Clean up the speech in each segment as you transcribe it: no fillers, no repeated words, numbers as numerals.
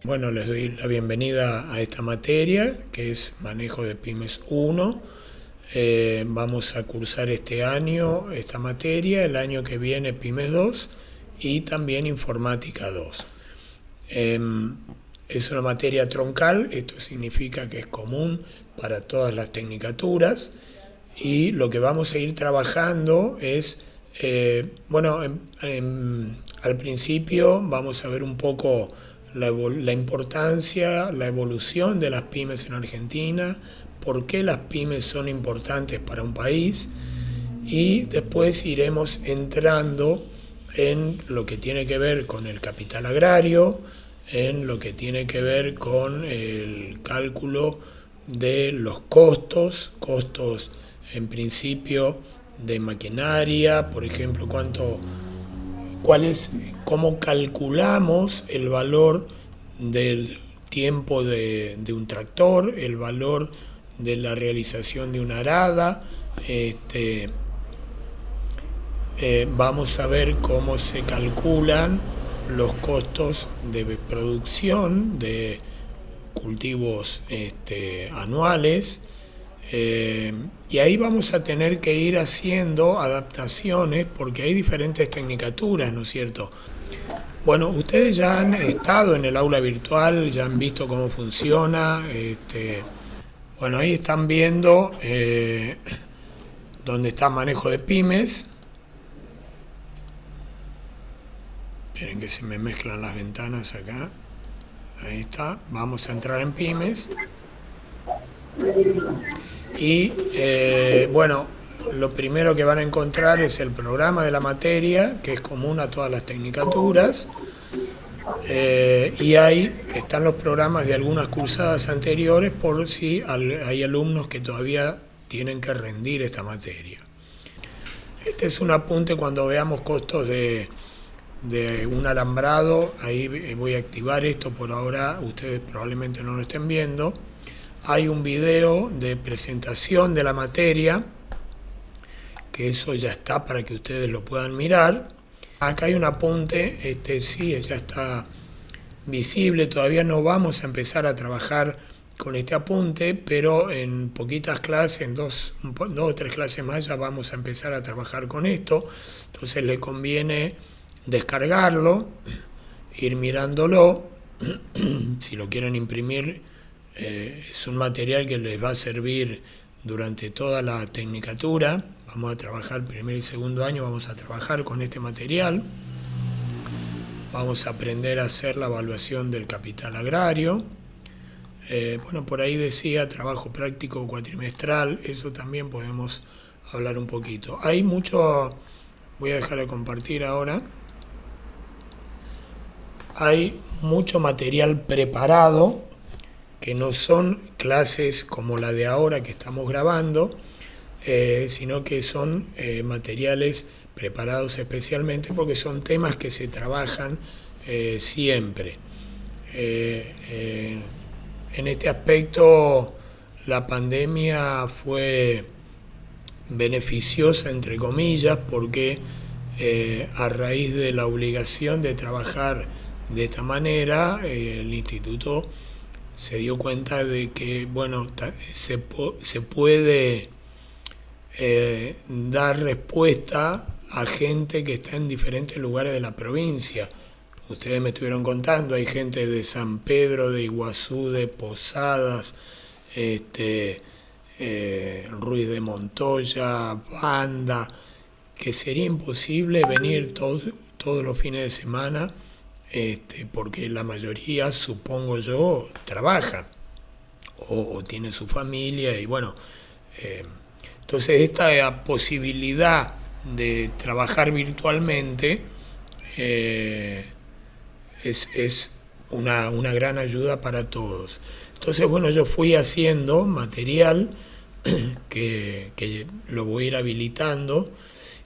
Bueno, les doy la bienvenida a esta materia que es Manejo de Pymes 1. Vamos a cursar este año esta materia, el año que viene Pymes 2 y también Informática 2. Es una materia troncal, esto significa que es común para todas las tecnicaturas y lo que vamos a ir trabajando es, al principio vamos a ver un poco la importancia, la evolución de las pymes en Argentina, por qué las pymes son importantes para un país y después iremos entrando en lo que tiene que ver con el capital agrario, en lo que tiene que ver con el cálculo de los costos en principio de maquinaria, por ejemplo, cómo calculamos el valor del tiempo de un tractor, el valor de la realización de una arada. Vamos a ver cómo se calculan los costos de producción de cultivos anuales. Y ahí vamos a tener que ir haciendo adaptaciones porque hay diferentes tecnicaturas, ¿no es cierto? Bueno, ustedes ya han estado en el aula virtual, ya han visto cómo funciona. Bueno, ahí están viendo dónde está manejo de pymes. Esperen que se me mezclan las ventanas acá. Ahí está, vamos a entrar en pymes. Y lo primero que van a encontrar es el programa de la materia, que es común a todas las tecnicaturas. Y ahí están los programas de algunas cursadas anteriores por si hay alumnos que todavía tienen que rendir esta materia. Este es un apunte cuando veamos costos de un alambrado. Ahí voy a activar esto, por ahora ustedes probablemente no lo estén viendo. Hay un video de presentación de la materia, que eso ya está para que ustedes lo puedan mirar. Acá hay un apunte, sí, ya está visible, todavía no vamos a empezar a trabajar con este apunte, pero en poquitas clases, en dos o tres clases más ya vamos a empezar a trabajar con esto. Entonces le conviene descargarlo, ir mirándolo. Si lo quieren imprimir, es un material que les va a servir durante toda la tecnicatura. Vamos a trabajar primer y segundo año, vamos a trabajar con este material. Vamos a aprender a hacer la evaluación del capital agrario. Por ahí decía trabajo práctico cuatrimestral, eso también podemos hablar un poquito. Hay mucho, voy a dejar de compartir ahora. Hay mucho material preparado, que no son clases como la de ahora que estamos grabando, sino que son materiales preparados especialmente porque son temas que se trabajan siempre. En este aspecto, la pandemia fue beneficiosa, entre comillas, porque a raíz de la obligación de trabajar de esta manera, el instituto se dio cuenta de que se puede dar respuesta a gente que está en diferentes lugares de la provincia. Ustedes me estuvieron contando, hay gente de San Pedro, de Iguazú, de Posadas, Ruiz de Montoya, Banda, que sería imposible venir todos los fines de semana, porque la mayoría, supongo yo, trabajan o tienen su familia y entonces esta posibilidad de trabajar virtualmente es una gran ayuda para todos. Entonces, yo fui haciendo material que lo voy a ir habilitando,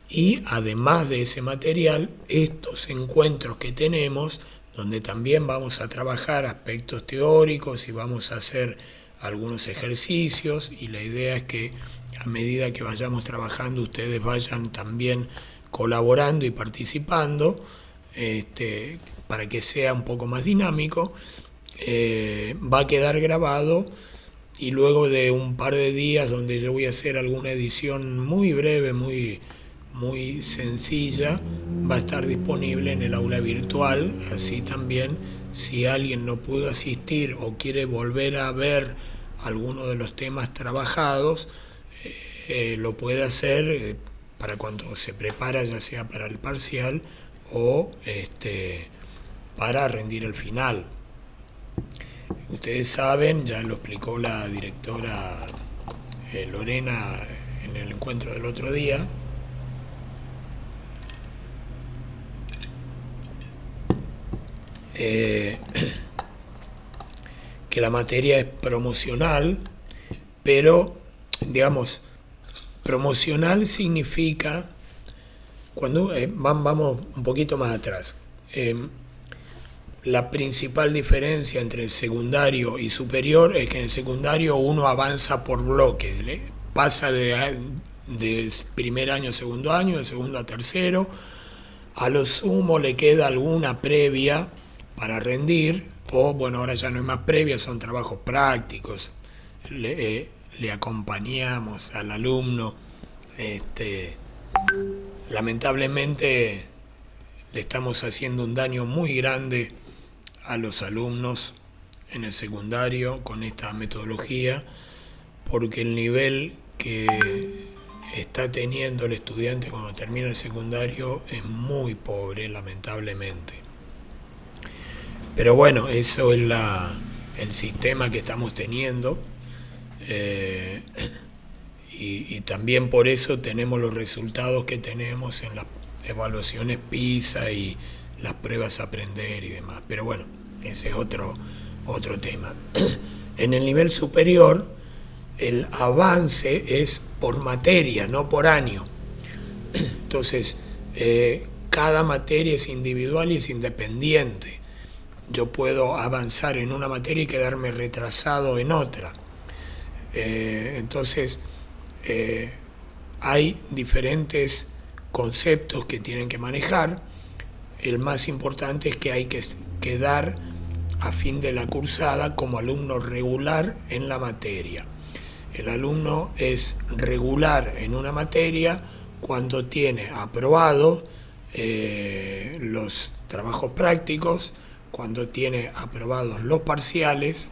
y además de ese material, estos encuentros que tenemos, donde también vamos a trabajar aspectos teóricos y vamos a hacer algunos ejercicios, y la idea es que a medida que vayamos trabajando ustedes vayan también colaborando y participando, para que sea un poco más dinámico. va a quedar grabado, y luego de un par de días donde yo voy a hacer alguna edición muy breve, muy sencilla, va a estar disponible en el aula virtual. Así también, si alguien no pudo asistir o quiere volver a ver alguno de los temas trabajados, lo puede hacer para cuando se prepara, ya sea para el parcial o para rendir el final. Ustedes saben, ya lo explicó la directora Lorena en el encuentro del otro día, que la materia es promocional, pero, digamos, promocional significa, cuando vamos un poquito más atrás, la principal diferencia entre el secundario y superior es que en el secundario uno avanza por bloques, pasa de primer año a segundo año, de segundo a tercero, a lo sumo le queda alguna previa para rendir, o bueno, ahora ya no es más previa, son trabajos prácticos, le acompañamos al alumno, lamentablemente le estamos haciendo un daño muy grande a los alumnos en el secundario con esta metodología, porque el nivel que está teniendo el estudiante cuando termina el secundario es muy pobre, lamentablemente. Pero bueno, eso es el sistema que estamos teniendo, y también por eso tenemos los resultados que tenemos en las evaluaciones PISA y las pruebas a aprender y demás. Pero bueno, ese es otro tema. En el nivel superior, el avance es por materia, no por año. Entonces, cada materia es individual y es independiente. Yo puedo avanzar en una materia y quedarme retrasado en otra. Entonces, hay diferentes conceptos que tienen que manejar. El más importante es que hay que quedar a fin de la cursada como alumno regular en la materia. El alumno es regular en una materia cuando tiene aprobado los trabajos prácticos, cuando tiene aprobados los parciales,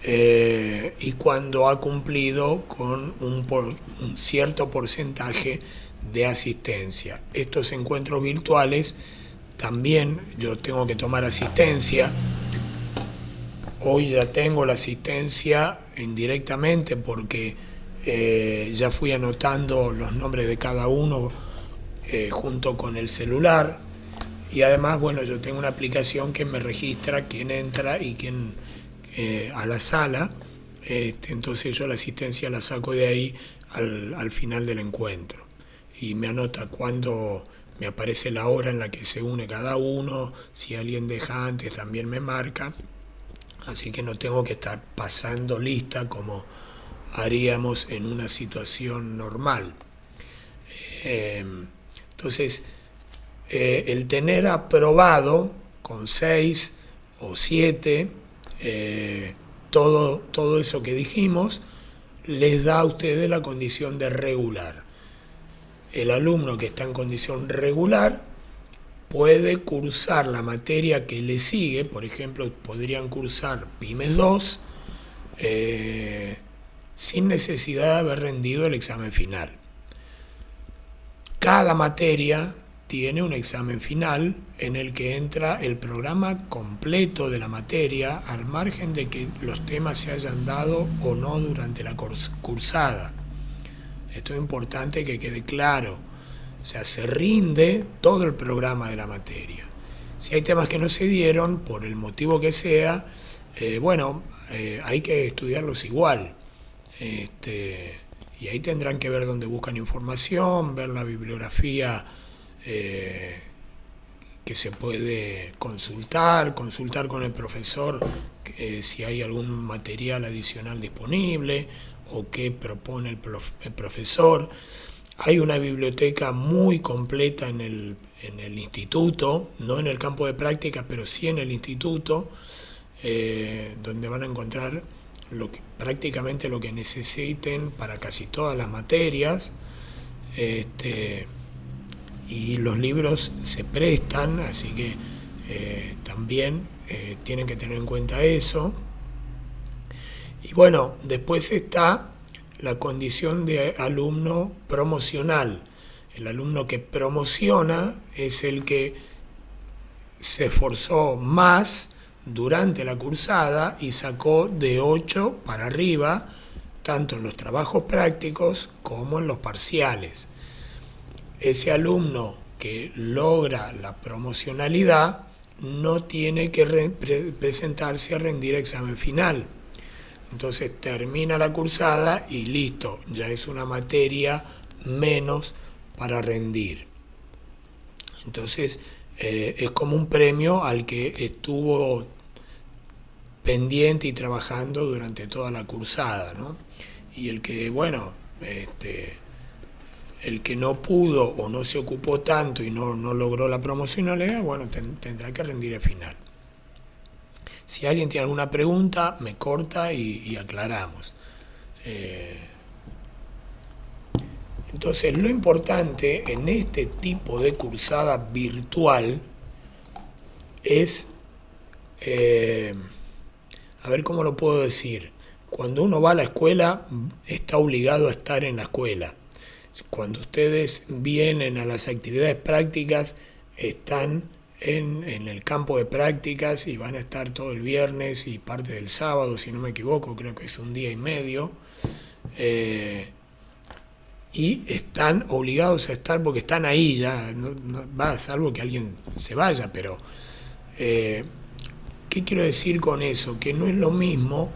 y cuando ha cumplido con un cierto porcentaje de asistencia. Estos encuentros virtuales también yo tengo que tomar asistencia. Hoy ya tengo la asistencia indirectamente porque ya fui anotando los nombres de cada uno junto con el celular, y además, bueno, yo tengo una aplicación que me registra quién entra y quién a la sala, entonces yo la asistencia la saco de ahí al final del encuentro, y me anota cuando me aparece la hora en la que se une cada uno, si alguien deja antes también me marca, así que no tengo que estar pasando lista como haríamos en una situación normal. Entonces, el tener aprobado con 6 o 7, todo eso que dijimos, les da a ustedes la condición de regular. El alumno que está en condición regular puede cursar la materia que le sigue. Por ejemplo, podrían cursar Pymes 2 sin necesidad de haber rendido el examen final. Cada materia tiene un examen final en el que entra el programa completo de la materia, al margen de que los temas se hayan dado o no durante la cursada. Esto es importante que quede claro. O sea, se rinde todo el programa de la materia. Si hay temas que no se dieron, por el motivo que sea, hay que estudiarlos igual. Y ahí tendrán que ver dónde buscan información, ver la bibliografía que se puede consultar con el profesor si hay algún material adicional disponible o qué propone el profesor. Hay una biblioteca muy completa en el instituto, no en el campo de práctica, pero sí en el instituto, donde van a encontrar prácticamente lo que necesiten para casi todas las materias. Y los libros se prestan, así que también tienen que tener en cuenta eso. Y bueno, después está la condición de alumno promocional. El alumno que promociona es el que se esforzó más durante la cursada y sacó de 8 para arriba, tanto en los trabajos prácticos como en los parciales. Ese alumno que logra la promocionalidad no tiene que presentarse a rendir examen final. Entonces termina la cursada y listo, ya es una materia menos para rendir. Entonces es como un premio al que estuvo pendiente y trabajando durante toda la cursada, ¿no? Y el que, bueno, el que no pudo o no se ocupó tanto y no logró la promocionalidad, bueno, tendrá que rendir el final. Si alguien tiene alguna pregunta, me corta y aclaramos. Entonces, lo importante en este tipo de cursada virtual es, a ver cómo lo puedo decir, cuando uno va a la escuela, está obligado a estar en la escuela. Cuando ustedes vienen a las actividades prácticas, están en el campo de prácticas y van a estar todo el viernes y parte del sábado, si no me equivoco, creo que es un día y medio. Y están obligados a estar porque están ahí ya, salvo que alguien se vaya, pero ¿qué quiero decir con eso? Que no es lo mismo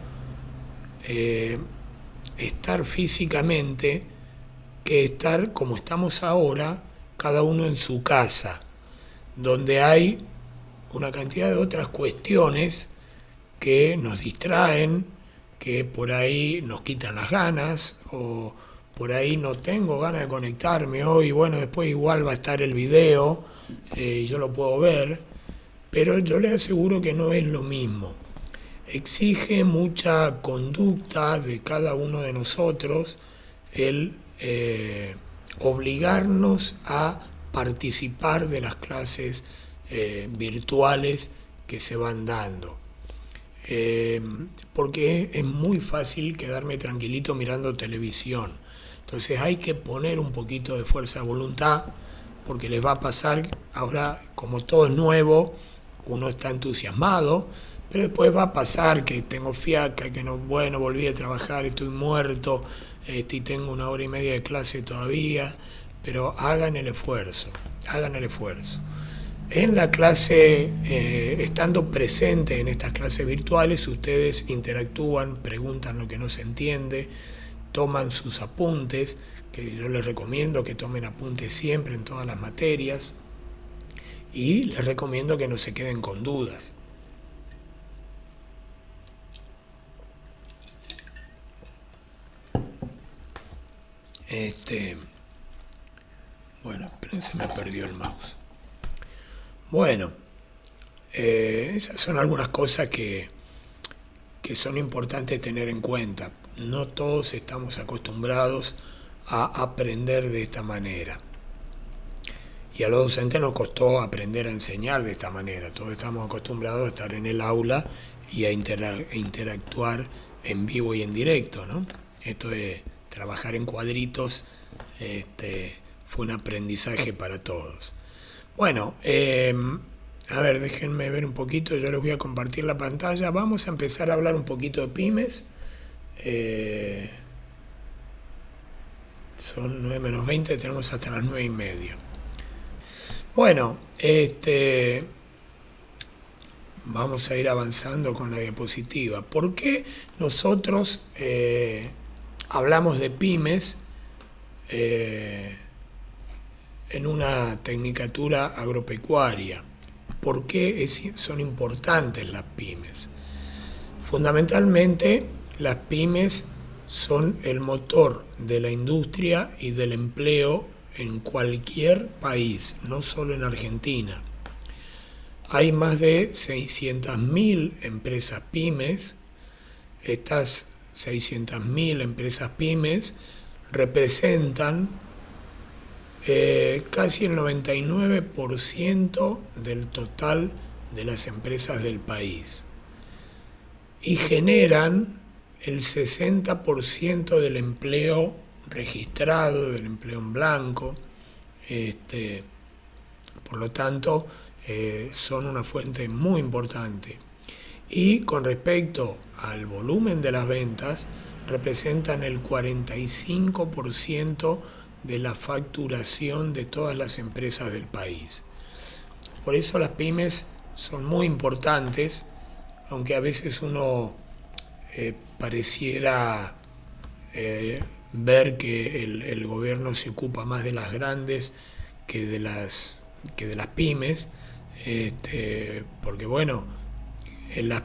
estar físicamente que estar como estamos ahora, cada uno en su casa, donde hay una cantidad de otras cuestiones que nos distraen, que por ahí nos quitan las ganas, o por ahí no tengo ganas de conectarme hoy, bueno, después igual va a estar el video y yo lo puedo ver, pero yo les aseguro que no es lo mismo. Exige mucha conducta de cada uno de nosotros el obligarnos a participar de las clases virtuales que se van dando. Porque es muy fácil quedarme tranquilito mirando televisión. Entonces hay que poner un poquito de fuerza de voluntad, porque les va a pasar, ahora como todo es nuevo, uno está entusiasmado, pero después va a pasar que tengo fiaca, que no, bueno, volví a trabajar, estoy muerto, y tengo 1 hora y media de clase todavía, pero hagan el esfuerzo, hagan el esfuerzo. En la clase, estando presente en estas clases virtuales, ustedes interactúan, preguntan lo que no se entiende, toman sus apuntes, que yo les recomiendo que tomen apuntes siempre en todas las materias, y les recomiendo que no se queden con dudas. Bueno, se me perdió el mouse. Bueno, esas son algunas cosas que son importantes tener en cuenta. No todos estamos acostumbrados a aprender de esta manera. Y a los docentes nos costó aprender a enseñar de esta manera. Todos estamos acostumbrados a estar en el aula y a interactuar en vivo y en directo, ¿no? Esto de trabajar en cuadritos fue un aprendizaje para todos. Bueno, a ver, déjenme ver un poquito, yo les voy a compartir la pantalla. Vamos a empezar a hablar un poquito de pymes. Son 9 menos 20, tenemos hasta las 9 y media. Bueno, vamos a ir avanzando con la diapositiva. ¿Por qué nosotros hablamos de pymes en una tecnicatura agropecuaria? ¿Por qué son importantes las pymes? Fundamentalmente, las pymes son el motor de la industria y del empleo en cualquier país, no solo en Argentina. hay más de 600.000 empresas pymes. Estas 600.000 empresas pymes representan casi el 99% del total de las empresas del país y generan el 60% del empleo registrado, del empleo en blanco. Por lo tanto, son una fuente muy importante. Y con respecto al volumen de las ventas, representan el 45% de la facturación de todas las empresas del país. Por eso las pymes son muy importantes, aunque a veces uno pareciera ver que el gobierno se ocupa más de las grandes que de las pymes, porque bueno, las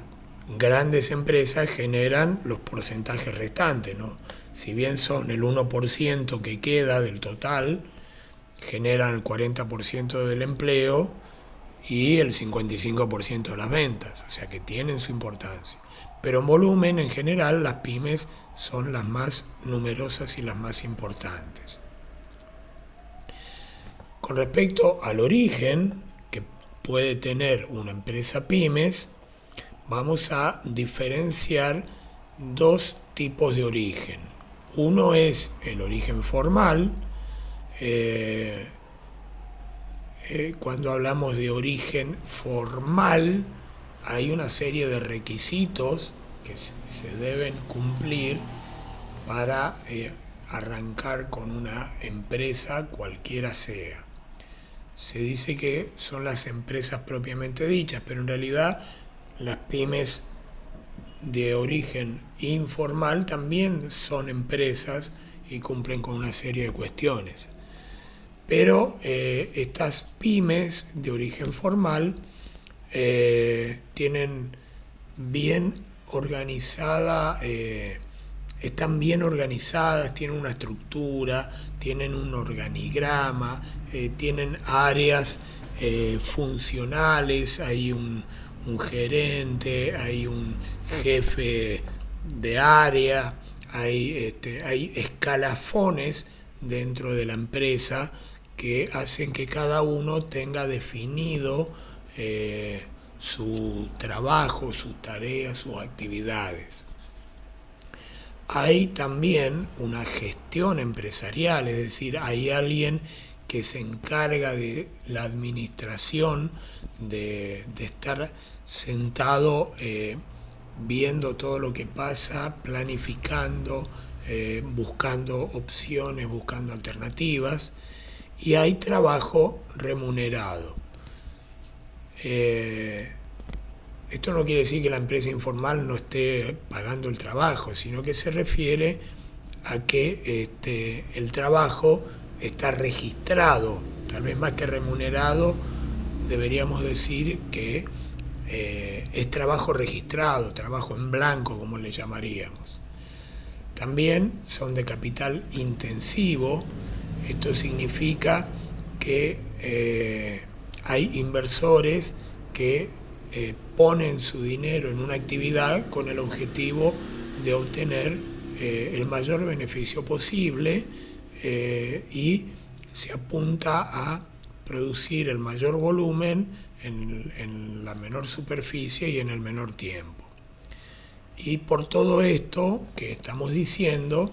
grandes empresas generan los porcentajes restantes, ¿no? Si bien son el 1% que queda del total, generan el 40% del empleo y el 55% de las ventas, o sea que tienen su importancia. Pero en volumen, en general, las pymes son las más numerosas y las más importantes. Con respecto al origen que puede tener una empresa pymes, vamos a diferenciar dos tipos de origen. Uno es el origen formal. Cuando hablamos de origen formal, hay una serie de requisitos que se deben cumplir para arrancar con una empresa cualquiera sea. Se dice que son las empresas propiamente dichas, pero en realidad las pymes de origen informal también son empresas y cumplen con una serie de cuestiones. Pero estas pymes de origen formal tienen bien organizada, están bien organizadas, tienen una estructura, tienen un organigrama, tienen áreas funcionales, hay un gerente, hay un jefe de área, hay escalafones dentro de la empresa que hacen que cada uno tenga definido su trabajo, sus tareas, sus actividades. Hay también una gestión empresarial, es decir, hay alguien que se encarga de la administración, de estar sentado viendo todo lo que pasa, planificando, buscando opciones, buscando alternativas, y hay trabajo remunerado. Esto no quiere decir que la empresa informal no esté pagando el trabajo, sino que se refiere a que el trabajo está registrado, tal vez más que remunerado, deberíamos decir que es trabajo registrado, trabajo en blanco, como le llamaríamos. También son de capital intensivo. Esto significa que hay inversores que ponen su dinero en una actividad con el objetivo de obtener el mayor beneficio posible y se apunta a producir el mayor volumen en la menor superficie y en el menor tiempo. Y por todo esto que estamos diciendo,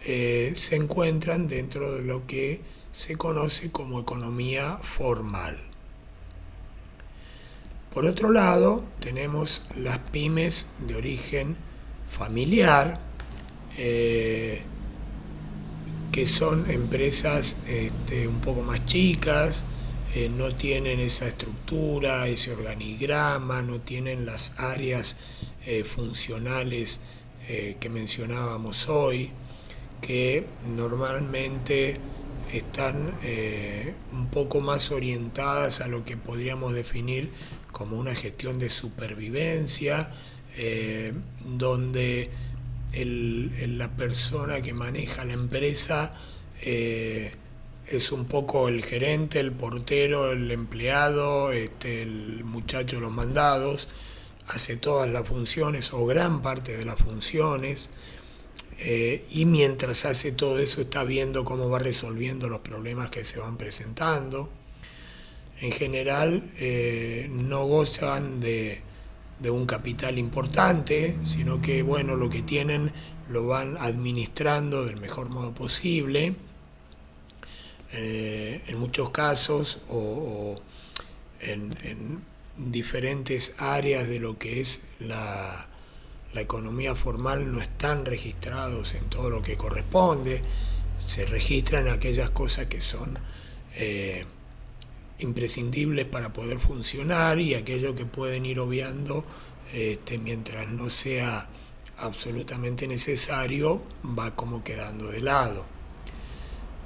se encuentran dentro de lo que se conoce como economía formal. Por otro lado, tenemos las pymes de origen familiar, que son empresas un poco más chicas, no tienen esa estructura, ese organigrama, no tienen las áreas funcionales que mencionábamos hoy, que normalmente están un poco más orientadas a lo que podríamos definir como una gestión de supervivencia, donde la persona que maneja la empresa es un poco el gerente, el portero, el empleado, el muchacho de los mandados, hace todas las funciones o gran parte de las funciones, y mientras hace todo eso está viendo cómo va resolviendo los problemas que se van presentando. En general no gozan de un capital importante, sino que bueno, lo que tienen lo van administrando del mejor modo posible. En muchos casos o en diferentes áreas de lo que es la economía formal no están registrados en todo lo que corresponde, se registran aquellas cosas que son imprescindibles para poder funcionar, y aquello que pueden ir obviando mientras no sea absolutamente necesario va como quedando de lado.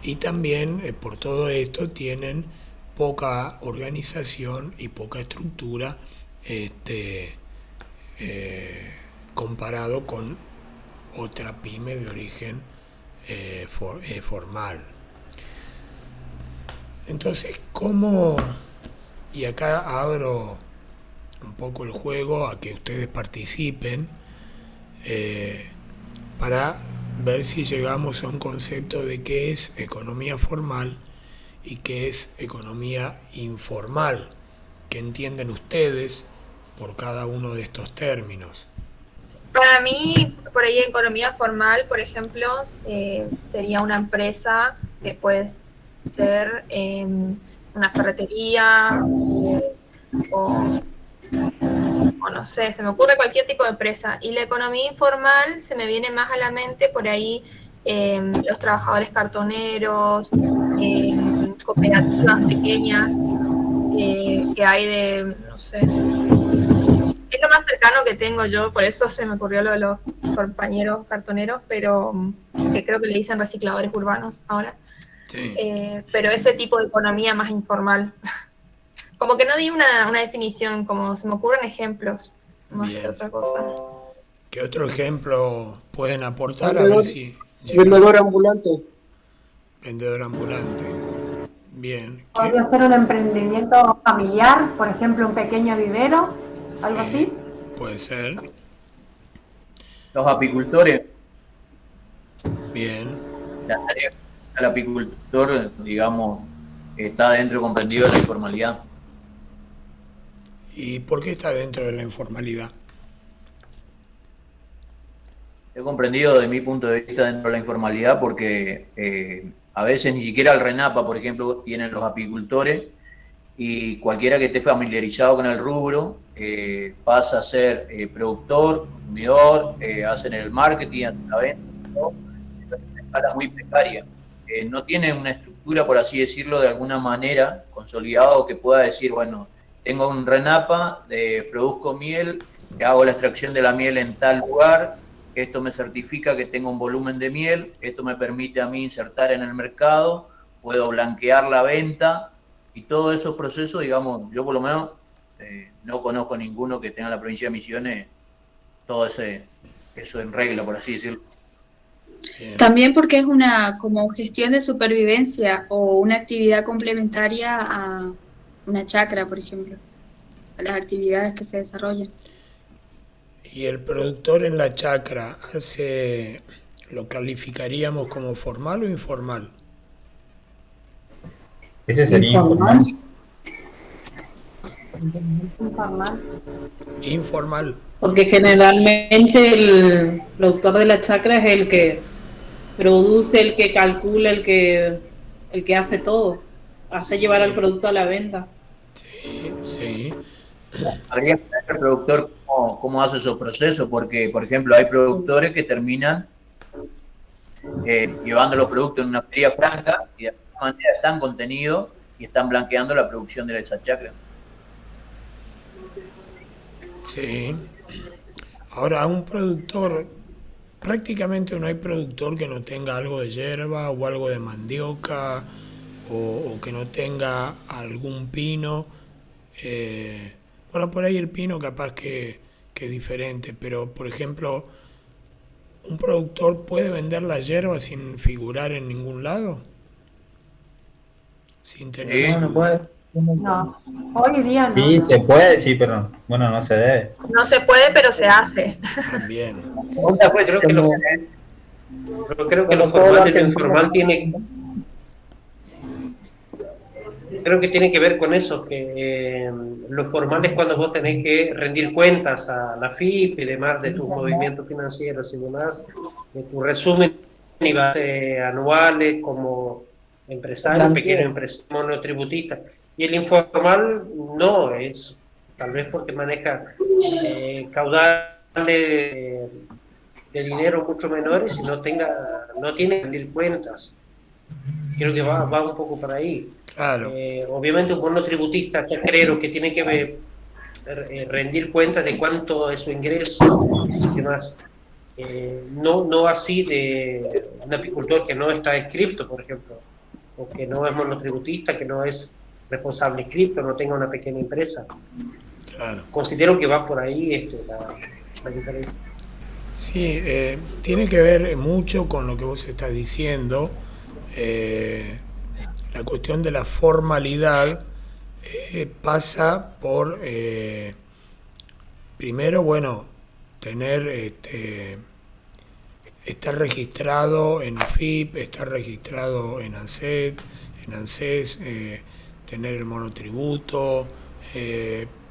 Y también por todo esto tienen poca organización y poca estructura comparado con otra pyme de origen formal. Entonces, ¿cómo? Y acá abro un poco el juego a que ustedes participen para ver si llegamos a un concepto de qué es economía formal y qué es economía informal, que entienden ustedes por cada uno de estos términos. Para mí, por ahí economía formal, por ejemplo, sería una empresa que puede ser una ferretería o no sé, se me ocurre cualquier tipo de empresa. Y la economía informal se me viene más a la mente por ahí los trabajadores cartoneros, cooperativas pequeñas que hay de, no sé, es lo más cercano que tengo yo, por eso se me ocurrió lo de los compañeros cartoneros, pero que creo que le dicen recicladores urbanos ahora. Sí. Pero ese tipo de economía más informal. Como que no di una definición, como se me ocurren ejemplos más que Bien. otra cosa. ¿Qué otro ejemplo pueden aportar? A ver Vendedor, si llega. vendedor ambulante. Vendedor ambulante. Bien. ¿Qué? Podría ser un emprendimiento familiar, por ejemplo, un pequeño vivero, algo Sí, así. puede ser. Los apicultores, Bien. la tarea del apicultor, digamos, está dentro comprendido de la informalidad. ¿Y por qué está dentro de la informalidad? He comprendido desde mi punto de vista dentro de la informalidad porque a veces ni siquiera el RENAPA, por ejemplo, tienen los apicultores y cualquiera que esté familiarizado con el rubro pasa a ser productor, consumidor, hacen el marketing, hacen la venta, ¿no? Es una escala muy precaria. No tiene una estructura, por así decirlo, de alguna manera consolidado que pueda decir, bueno, tengo un RENAPA, produzco miel, hago la extracción de la miel en tal lugar, esto me certifica que tengo un volumen de miel, esto me permite a mí insertar en el mercado, puedo blanquear la venta y todos esos procesos, digamos, yo por lo menos no conozco ninguno que tenga en la provincia de Misiones todo eso en regla, por así decirlo. Bien. También porque es una como gestión de supervivencia o una actividad complementaria a una chacra, por ejemplo, a las actividades que se desarrollan. ¿Y el productor en la chacra lo calificaríamos como formal o informal? Ese sería informal. Informal. Informal. Porque generalmente el productor de la chacra es el que produce, el que calcula, el que hace todo, hasta llevar al Sí, producto a la venta. sí. Habría que ver el productor cómo hace esos procesos, porque, por ejemplo, hay productores que terminan llevando los productos en una feria franca y de alguna manera están contenidos y están blanqueando la producción de esa chacra. Sí. Ahora, un productor, prácticamente no hay productor que no tenga algo de hierba o algo de mandioca o que no tenga algún pino. Bueno, por ahí el pino capaz que es diferente, pero por ejemplo, ¿un productor puede vender la hierba sin figurar en ningún lado? sin tener Sí. No, no puede. No, hoy día no. Sí, se puede, sí, pero bueno, no se debe. No se puede, pero se hace. también. Pregunta fue si Creo te que lo, mueven, ¿eh? yo creo que lo formal y lo informal creo que tiene que ver con eso, que lo formal es cuando vos tenés que rendir cuentas a la FIP y demás de tus movimientos financieros y demás, de tu resumen y base anuales como empresario, pequeño empresario, monotributista. Y el informal no, es tal vez porque maneja caudales de dinero mucho menores y no tiene que rendir cuentas. Creo que va un poco por ahí. Claro, Obviamente un monotributista chacriero que tiene que rendir cuentas de cuánto es su ingreso y demás. No así de un apicultor que no está inscripto, por ejemplo, o que no es monotributista, que no es responsable inscripto, no tenga una pequeña empresa. claro. Considero que va por ahí la diferencia. Sí, tiene que ver mucho con lo que vos estás diciendo. La cuestión de la formalidad pasa por, primero, bueno, tener, estar registrado en UFIP, estar registrado en ANSES, tener el monotributo,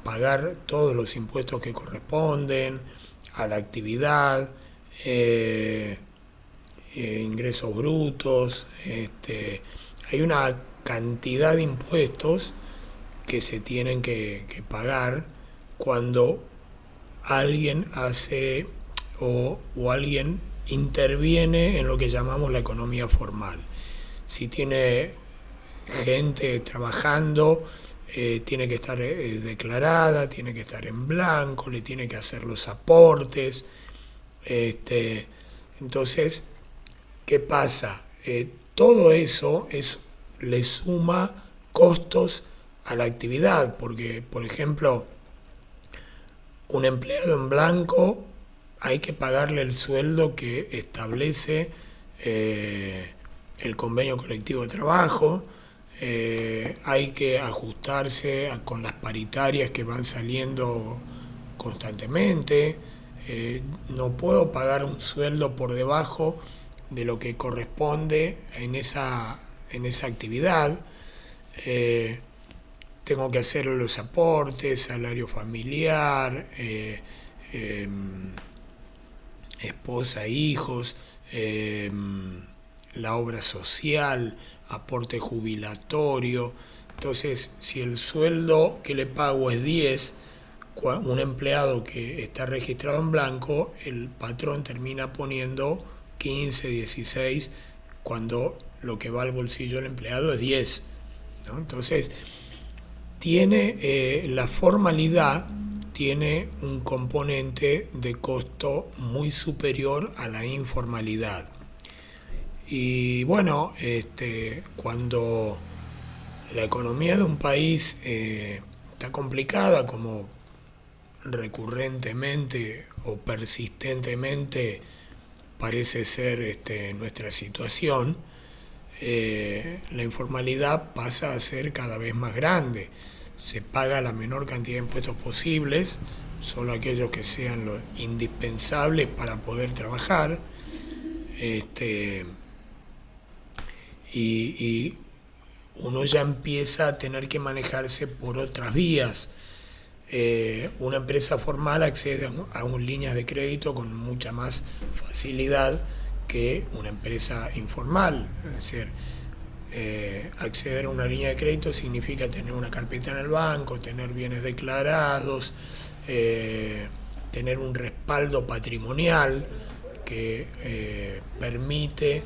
pagar todos los impuestos que corresponden a la actividad, ingresos brutos, hay una cantidad de impuestos que se tienen que pagar cuando alguien hace o alguien interviene en lo que llamamos la economía formal. Si tiene gente trabajando, tiene que estar declarada, tiene que estar en blanco, le tiene que hacer los aportes. Entonces, ¿qué pasa? Todo eso le suma costos a la actividad, porque, por ejemplo, un empleado en blanco hay que pagarle el sueldo que establece el convenio colectivo de trabajo, hay que ajustarse con las paritarias que van saliendo constantemente, no puedo pagar un sueldo por debajo de lo que corresponde en esa actividad, tengo que hacer los aportes, salario familiar, esposa, hijos, la obra social, aporte jubilatorio. Entonces, si el sueldo que le pago es 10, un empleado que está registrado en blanco, el patrón termina poniendo 15, 16, cuando lo que va al bolsillo del empleado es 10, ¿no? Entonces, la formalidad tiene un componente de costo muy superior a la informalidad. Y bueno, cuando la economía de un país está complicada, como recurrentemente o persistentemente parece ser nuestra situación, la informalidad pasa a ser cada vez más grande. Se paga la menor cantidad de impuestos posibles, solo aquellos que sean lo indispensables para poder trabajar, y uno ya empieza a tener que manejarse por otras vías. Una empresa formal accede a líneas de crédito con mucha más facilidad que una empresa informal. Es decir, acceder a una línea de crédito significa tener una carpeta en el banco, tener bienes declarados, tener un respaldo patrimonial que permite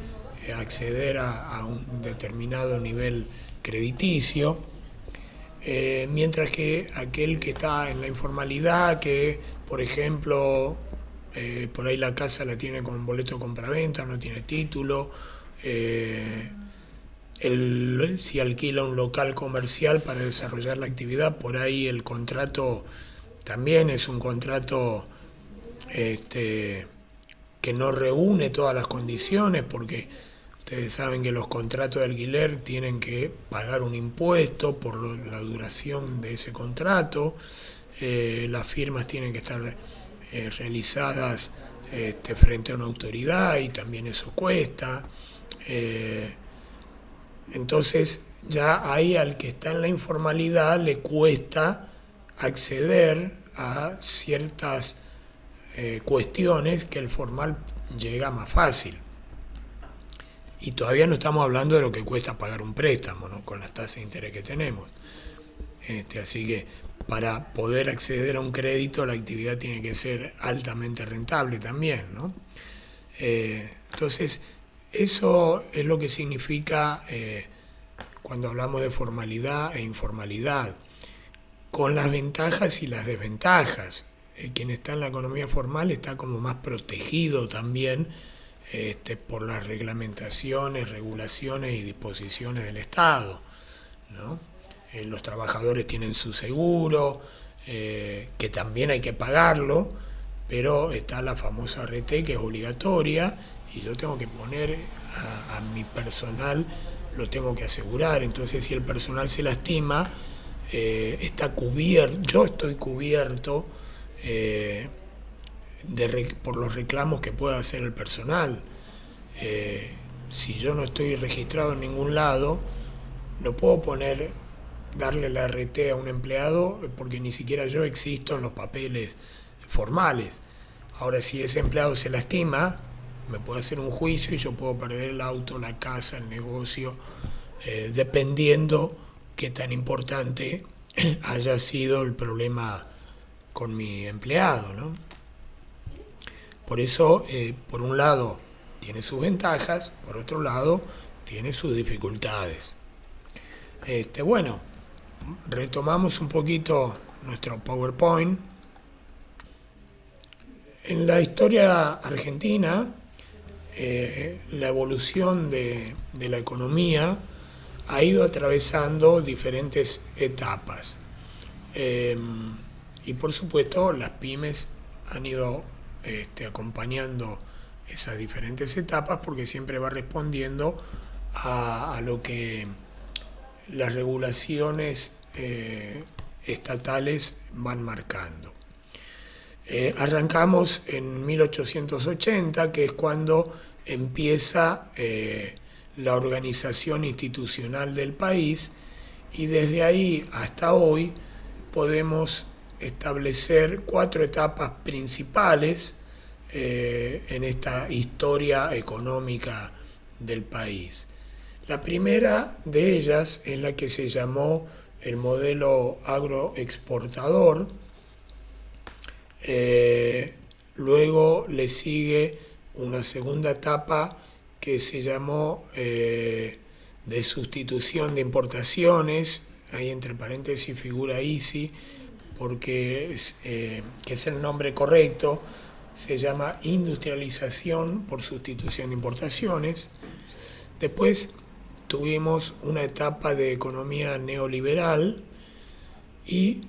acceder a un determinado nivel crediticio, mientras que aquel que está en la informalidad, que por ejemplo por ahí la casa la tiene con boleto de compraventa, no tiene título, si alquila un local comercial para desarrollar la actividad, por ahí el contrato también es un contrato que no reúne todas las condiciones, porque Ustedes saben que los contratos de alquiler tienen que pagar un impuesto por la duración de ese contrato. Las firmas tienen que estar realizadas frente a una autoridad y también eso cuesta. Entonces ya ahí al que está en la informalidad le cuesta acceder a ciertas cuestiones que el formal llega más fácil. Y todavía no estamos hablando de lo que cuesta pagar un préstamo, ¿no? Con las tasas de interés que tenemos. Así que para poder acceder a un crédito la actividad tiene que ser altamente rentable también, ¿no? Entonces, eso es lo que significa cuando hablamos de formalidad e informalidad, con las ventajas y las desventajas. Quien está en la economía formal está como más protegido también por las reglamentaciones, regulaciones y disposiciones del Estado, ¿no? Los trabajadores tienen su seguro, que también hay que pagarlo, pero está la famosa RT que es obligatoria y yo tengo que poner a mi personal, lo tengo que asegurar. Entonces, si el personal se lastima, está cubierto, yo estoy cubierto por los reclamos que pueda hacer el personal. Si yo no estoy registrado en ningún lado, no puedo darle la RT a un empleado porque ni siquiera yo existo en los papeles formales. Ahora, si ese empleado se lastima, me puede hacer un juicio y yo puedo perder el auto, la casa, el negocio, dependiendo qué tan importante haya sido el problema con mi empleado, ¿no? Por eso, por un lado, tiene sus ventajas, por otro lado, tiene sus dificultades. Bueno, retomamos un poquito nuestro PowerPoint. En la historia argentina, la evolución de la economía ha ido atravesando diferentes etapas. Y por supuesto, las pymes han ido acompañando esas diferentes etapas porque siempre va respondiendo a lo que las regulaciones estatales van marcando. Arrancamos en 1880, que es cuando empieza la organización institucional del país, y desde ahí hasta hoy podemos establecer 4 etapas principales en esta historia económica del país. La primera de ellas es la que se llamó el modelo agroexportador. Luego le sigue una segunda etapa que se llamó de sustitución de importaciones, ahí entre paréntesis figura ISI, porque que es el nombre correcto, se llama industrialización por sustitución de importaciones. Después tuvimos una etapa de economía neoliberal y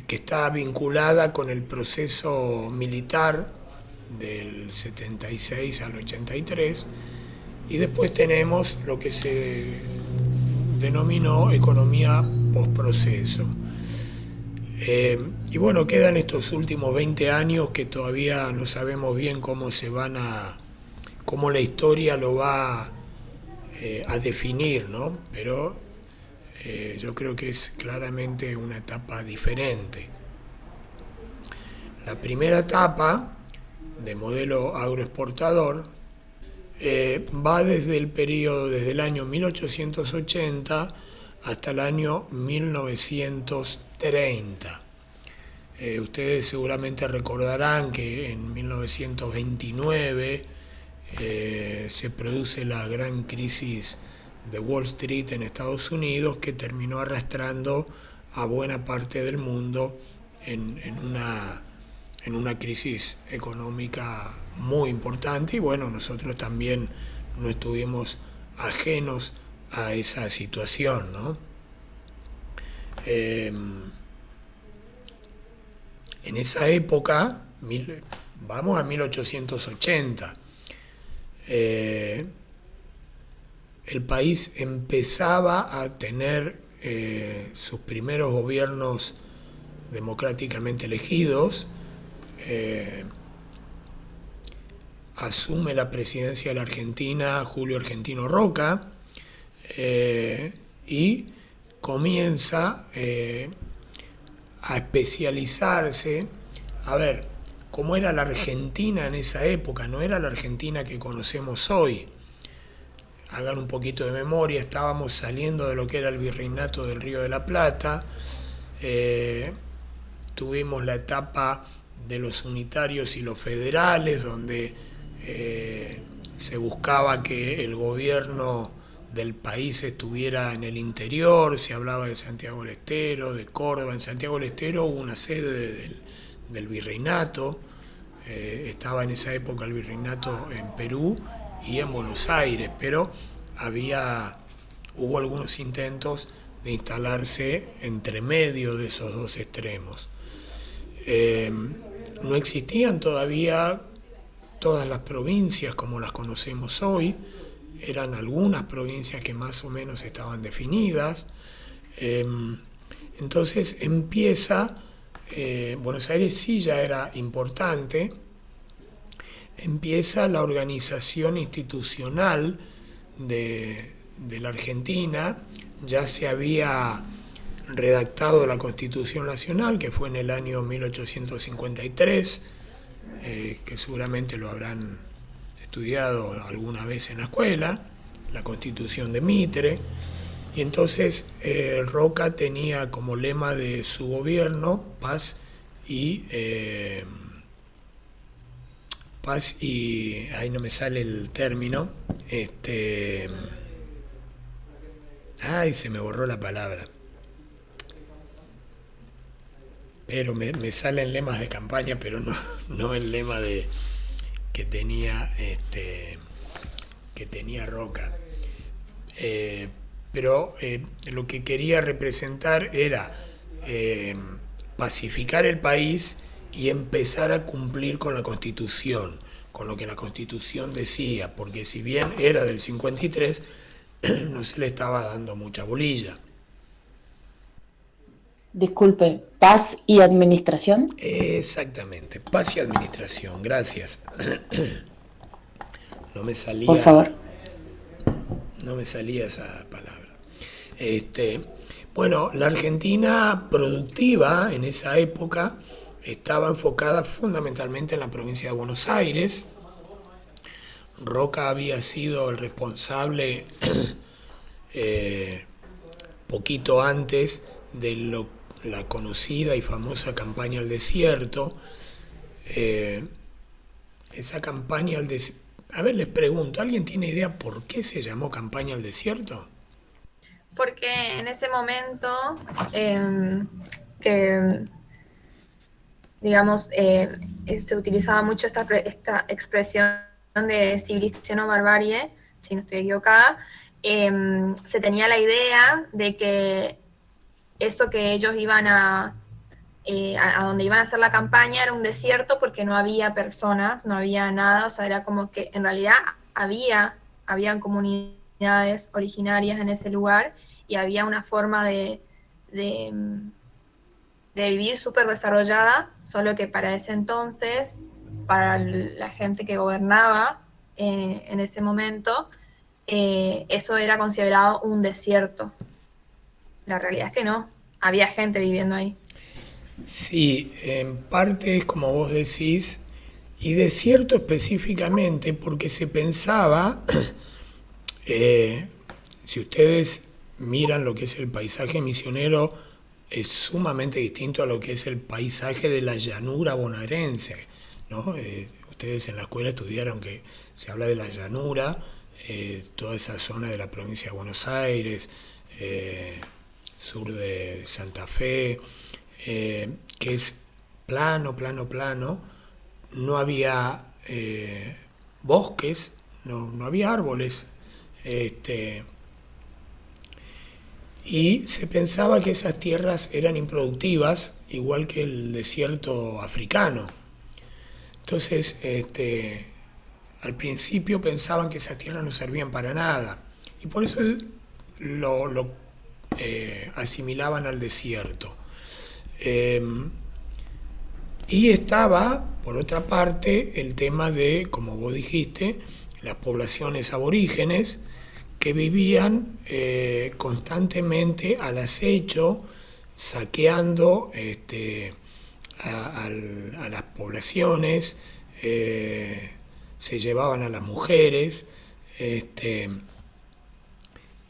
que está vinculada con el proceso militar del 76 al 83, y después tenemos lo que se denominó economía postproceso. Y bueno, quedan estos últimos 20 años que todavía no sabemos bien cómo la historia lo va a definir, ¿no? Pero yo creo que es claramente una etapa diferente. La primera etapa de modelo agroexportador va desde el año 1880 hasta el año 1930. Ustedes seguramente recordarán que en 1929 se produce la gran crisis de Wall Street en Estados Unidos, que terminó arrastrando a buena parte del mundo en una crisis económica muy importante, y bueno, nosotros también no estuvimos ajenos a esa situación, ¿no? En esa época, vamos a 1880, el país empezaba a tener sus primeros gobiernos democráticamente elegidos. Asume la presidencia de la Argentina Julio Argentino Roca, y comienza a especializarse. A ver, ¿cómo era la Argentina en esa época? No era la Argentina que conocemos hoy. Hagan un poquito de memoria, estábamos saliendo de lo que era el virreinato del Río de la Plata, tuvimos la etapa de los unitarios y los federales, donde se buscaba que el gobierno del país estuviera en el interior, se hablaba de Santiago del Estero, de Córdoba. En Santiago del Estero hubo una sede del virreinato, estaba en esa época el virreinato en Perú y en Buenos Aires, pero hubo algunos intentos de instalarse entre medio de esos dos extremos. No existían todavía todas las provincias como las conocemos hoy, eran algunas provincias que más o menos estaban definidas. Entonces empieza, Buenos Aires sí ya era importante, empieza la organización institucional de la Argentina. Ya se había redactado la Constitución Nacional, que fue en el año 1853, que seguramente lo habrán estudiado alguna vez en la escuela, la Constitución de Mitre. Y entonces Roca tenía como lema de su gobierno paz y ahí no me sale el término, se me borró la palabra, pero me salen lemas de campaña, pero no el lema que tenía Roca. Pero lo que quería representar era pacificar el país y empezar a cumplir con la Constitución, con lo que la Constitución decía, porque si bien era del 53, no se le estaba dando mucha bolilla. Disculpe, ¿paz y administración? Exactamente, paz y administración, gracias. No me salía, por favor. No me salía esa palabra. Bueno, la Argentina productiva en esa época estaba enfocada fundamentalmente en la provincia de Buenos Aires. Roca había sido el responsable poquito antes de la conocida y famosa campaña al desierto. Esa campaña al desierto, a ver, les pregunto, ¿alguien tiene idea por qué se llamó campaña al desierto? Porque en ese momento que, digamos, se utilizaba mucho esta expresión de civilización o barbarie, si no estoy equivocada, se tenía la idea de que eso que ellos iban a donde iban a hacer la campaña era un desierto porque no había personas, no había nada, o sea, era como que en realidad habían comunidades originarias en ese lugar y había una forma de vivir súper desarrollada, solo que para ese entonces, para la gente que gobernaba en ese momento, eso era considerado un desierto. La realidad es que no, había gente viviendo ahí. Sí, en parte es como vos decís, y desierto específicamente porque se pensaba, si ustedes miran lo que es el paisaje misionero, es sumamente distinto a lo que es el paisaje de la llanura bonaerense, ¿no? Ustedes en la escuela estudiaron que se habla de la llanura, toda esa zona de la provincia de Buenos Aires, sur de Santa Fe, que es plano, no había bosques, no había árboles, y se pensaba que esas tierras eran improductivas, igual que el desierto africano. Entonces, al principio pensaban que esas tierras no servían para nada, y por eso lo asimilaban al desierto. Y estaba, por otra parte, el tema de, como vos dijiste, las poblaciones aborígenes que vivían constantemente al acecho, saqueando a las poblaciones, se llevaban a las mujeres,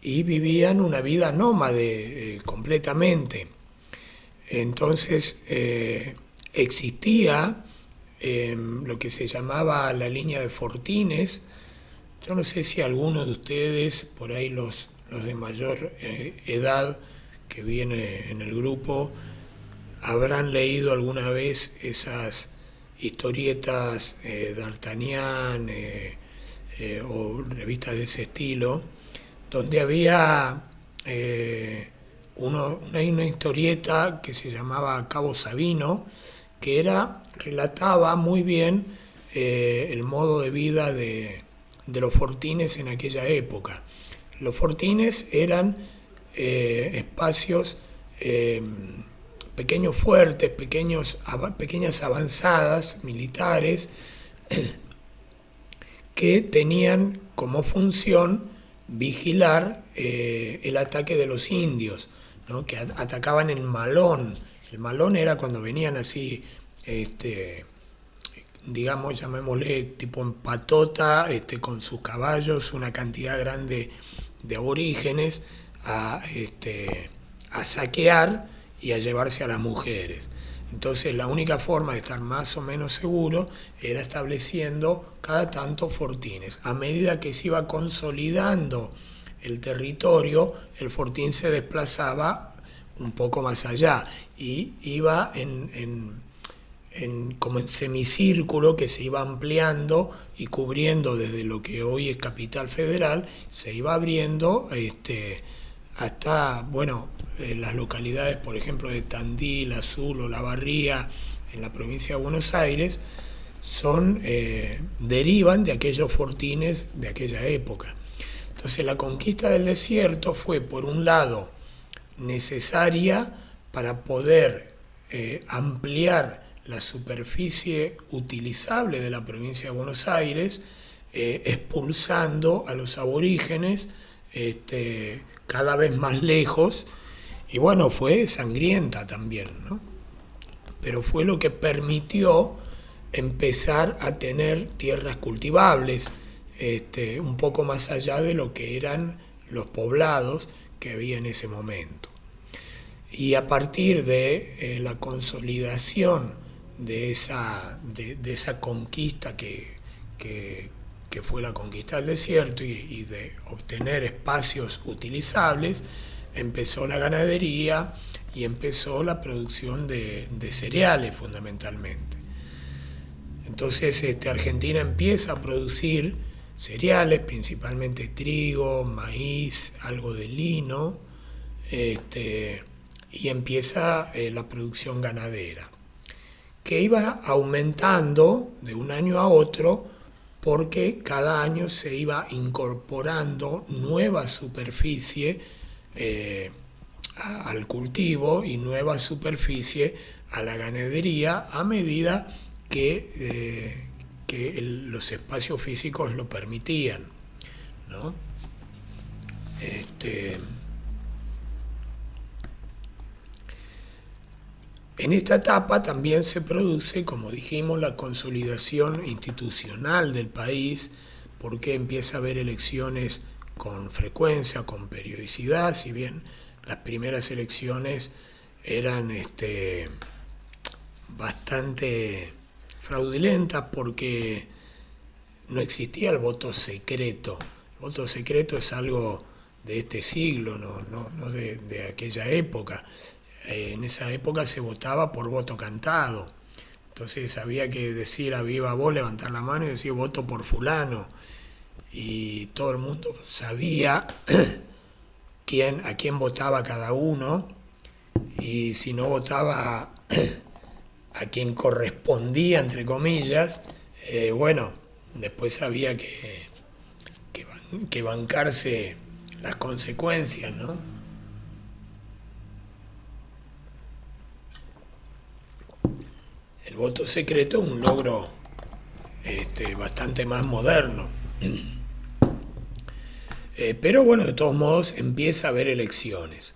y vivían una vida nómade completamente. Entonces existía lo que se llamaba la línea de fortines. Yo no sé si alguno de ustedes, por ahí los de mayor edad que viene en el grupo, habrán leído alguna vez esas historietas D'Artagnan o revistas de ese estilo, donde había una historieta que se llamaba Cabo Sabino, que relataba muy bien el modo de vida de los fortines en aquella época. Los fortines eran espacios, pequeños fuertes, pequeñas avanzadas militares que tenían como función vigilar el ataque de los indios, ¿no? Que atacaban el malón. El malón era cuando venían así, digamos, llamémosle tipo en patota, con sus caballos, una cantidad grande de aborígenes a saquear y a llevarse a las mujeres. Entonces la única forma de estar más o menos seguro era estableciendo cada tanto fortines. A medida que se iba consolidando el territorio, el fortín se desplazaba un poco más allá y iba como en semicírculo, que se iba ampliando y cubriendo desde lo que hoy es Capital Federal, se iba abriendo hasta, bueno, las localidades, por ejemplo, de Tandil, Azul o La Barría, en la provincia de Buenos Aires, derivan de aquellos fortines de aquella época. Entonces la conquista del desierto fue, por un lado, necesaria para poder ampliar la superficie utilizable de la provincia de Buenos Aires, expulsando a los aborígenes cada vez más lejos, y bueno, fue sangrienta también, ¿no? Pero fue lo que permitió empezar a tener tierras cultivables, un poco más allá de lo que eran los poblados que había en ese momento. Y a partir de la consolidación de esa conquista que fue la conquista del desierto y de obtener espacios utilizables, empezó la ganadería y empezó la producción de cereales fundamentalmente. Entonces Argentina empieza a producir cereales, principalmente trigo, maíz, algo de lino, y empieza la producción ganadera, que iba aumentando de un año a otro porque cada año se iba incorporando nueva superficie al cultivo y nueva superficie a la ganadería a medida que los espacios físicos lo permitían, ¿no? En esta etapa también se produce, como dijimos, la consolidación institucional del país, porque empieza a haber elecciones con frecuencia, con periodicidad, si bien las primeras elecciones eran bastante fraudulentas porque no existía el voto secreto. El voto secreto es algo de este siglo, no de aquella época. En esa época se votaba por voto cantado. Entonces había que decir a viva voz, levantar la mano y decir voto por fulano. Y todo el mundo sabía a quién votaba cada uno, y si no votaba a quien correspondía, entre comillas, bueno, después había que bancarse las consecuencias, ¿no? El voto secreto es un logro bastante más moderno. Pero bueno, de todos modos empieza a haber elecciones.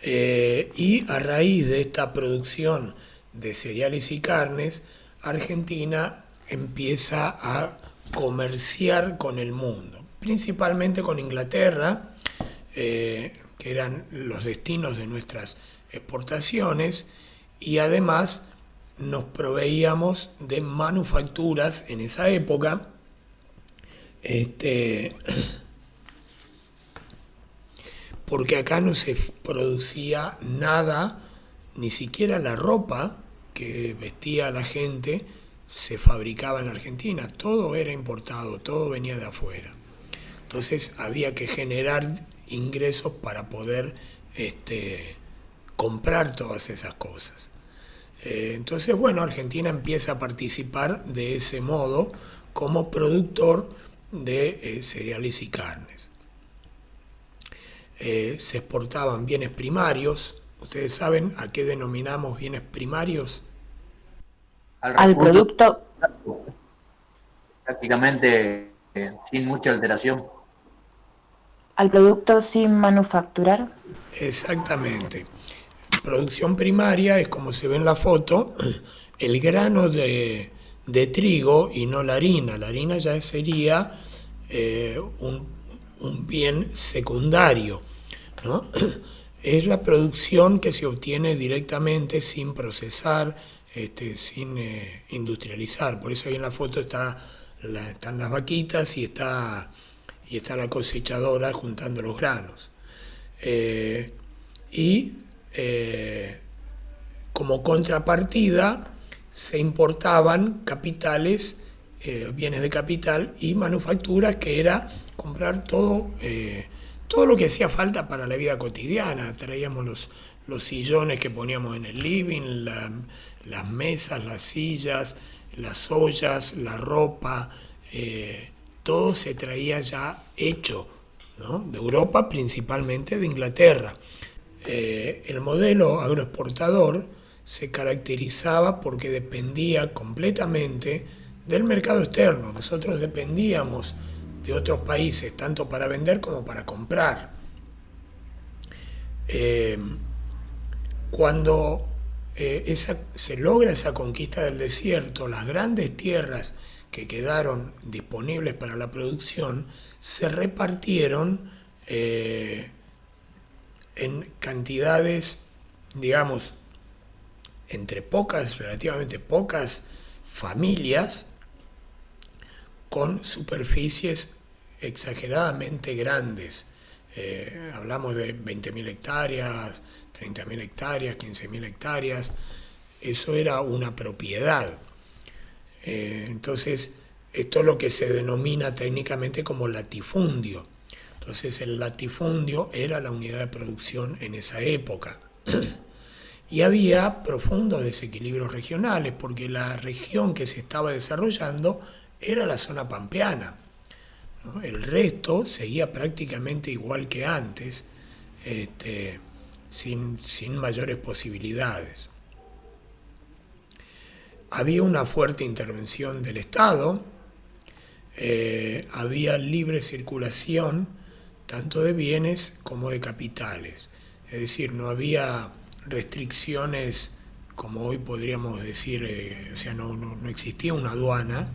Y a raíz de esta producción de cereales y carnes, Argentina empieza a comerciar con el mundo, principalmente con Inglaterra, que eran los destinos de nuestras exportaciones, y además nos proveíamos de manufacturas en esa época, porque acá no se producía nada, ni siquiera la ropa que vestía la gente se fabricaba en Argentina, todo era importado, todo venía de afuera. Entonces había que generar ingresos para poder comprar todas esas cosas. Entonces, bueno, Argentina empieza a participar de ese modo como productor de cereales y carnes. Se exportaban bienes primarios. ¿Ustedes saben a qué denominamos bienes primarios? Al producto. Prácticamente sin mucha alteración. Al producto sin manufacturar. Exactamente. Producción primaria es, como se ve en la foto, el grano de trigo y no la harina. La harina ya sería un bien secundario, ¿no? Es la producción que se obtiene directamente sin procesar, sin industrializar. Por eso ahí en la foto están las vaquitas y está la cosechadora juntando los granos. Como contrapartida se importaban capitales, bienes de capital y manufacturas, que era comprar todo lo que hacía falta para la vida cotidiana. Traíamos los sillones que poníamos en el living, las mesas, las sillas, las ollas, la ropa, todo se traía ya hecho, ¿no? De Europa, principalmente de Inglaterra. El modelo agroexportador se caracterizaba porque dependía completamente del mercado externo. Nosotros dependíamos de otros países, tanto para vender como para comprar. Cuando se logra esa conquista del desierto, las grandes tierras que quedaron disponibles para la producción se repartieron en cantidades, digamos, entre relativamente pocas familias, con superficies exageradamente grandes. Hablamos de 20.000 hectáreas, 30.000 hectáreas, 15.000 hectáreas. Eso era una propiedad. Entonces, esto es lo que se denomina técnicamente como latifundio. Entonces, el latifundio era la unidad de producción en esa época. Y había profundos desequilibrios regionales, porque la región que se estaba desarrollando era la zona pampeana, ¿no? El resto seguía prácticamente igual que antes, sin mayores posibilidades. Había una fuerte intervención del Estado, había libre circulación tanto de bienes como de capitales. Es decir, no había restricciones como hoy podríamos decir, o sea, no existía una aduana.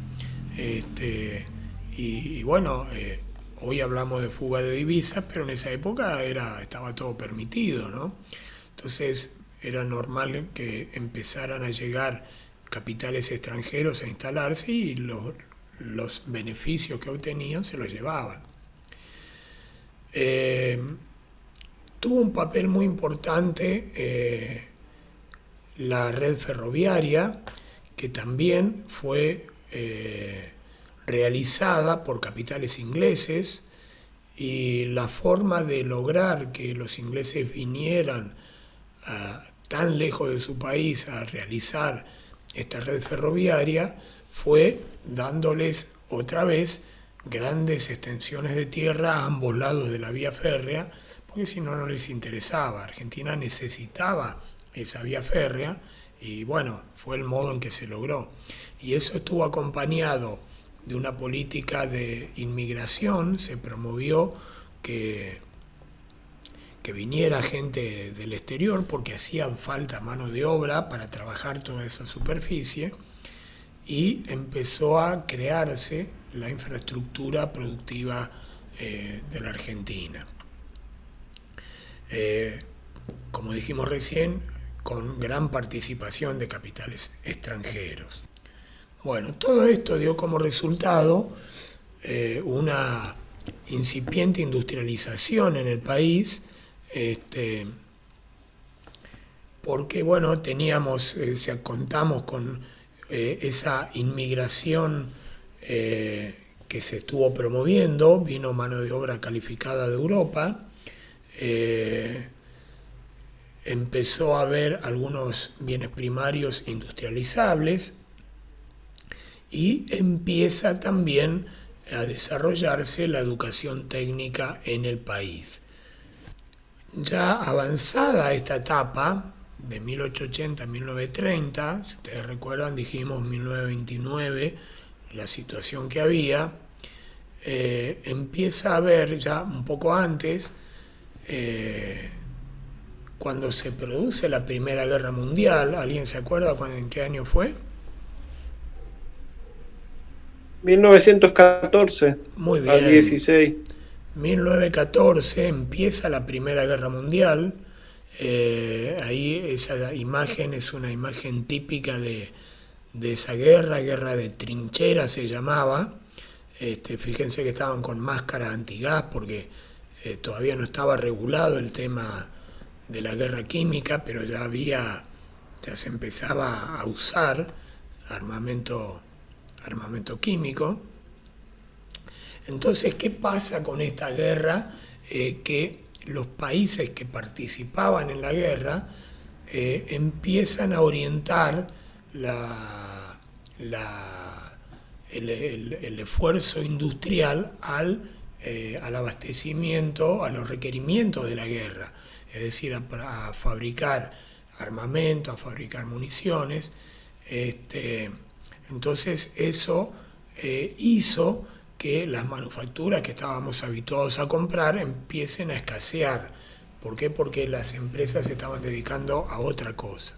Bueno, hoy hablamos de fuga de divisas, pero en esa época estaba todo permitido, ¿no? Entonces era normal que empezaran a llegar capitales extranjeros a instalarse y los beneficios que obtenían se los llevaban. Tuvo un papel muy importante la red ferroviaria, que también fue realizada por capitales ingleses, y la forma de lograr que los ingleses vinieran tan lejos de su país a realizar esta red ferroviaria fue dándoles otra vez grandes extensiones de tierra a ambos lados de la vía férrea, porque si no, no les interesaba. Argentina necesitaba esa vía férrea y bueno, fue el modo en que se logró. Y eso estuvo acompañado de una política de inmigración. Se promovió que viniera gente del exterior porque hacían falta mano de obra para trabajar toda esa superficie, y empezó a crearse la infraestructura productiva de la Argentina. Como dijimos recién, con gran participación de capitales extranjeros. Bueno, todo esto dio como resultado una incipiente industrialización en el país, porque bueno, contamos con esa inmigración que se estuvo promoviendo, vino mano de obra calificada de Europa, empezó a haber algunos bienes primarios industrializables y empieza también a desarrollarse la educación técnica en el país. Ya avanzada esta etapa, de 1880 a 1930, si ustedes recuerdan, dijimos 1929, la situación que había, empieza a haber ya un poco antes, cuando se produce la Primera Guerra Mundial. ¿Alguien se acuerda en qué año fue? 1914. Muy bien. Al 16. 1914 empieza la Primera Guerra Mundial. Ahí esa imagen es una imagen típica de esa guerra de trincheras se llamaba. Fíjense que estaban con máscaras antigás porque todavía no estaba regulado el tema de la guerra química, pero ya se empezaba a usar armamento químico. Entonces, ¿qué pasa con esta guerra? Que los países que participaban en la guerra empiezan a orientar el esfuerzo industrial al abastecimiento, a los requerimientos de la guerra, es decir, a fabricar armamento, a fabricar municiones. Entonces eso hizo que las manufacturas que estábamos habituados a comprar empiecen a escasear. ¿Por qué? Porque las empresas se estaban dedicando a otra cosa.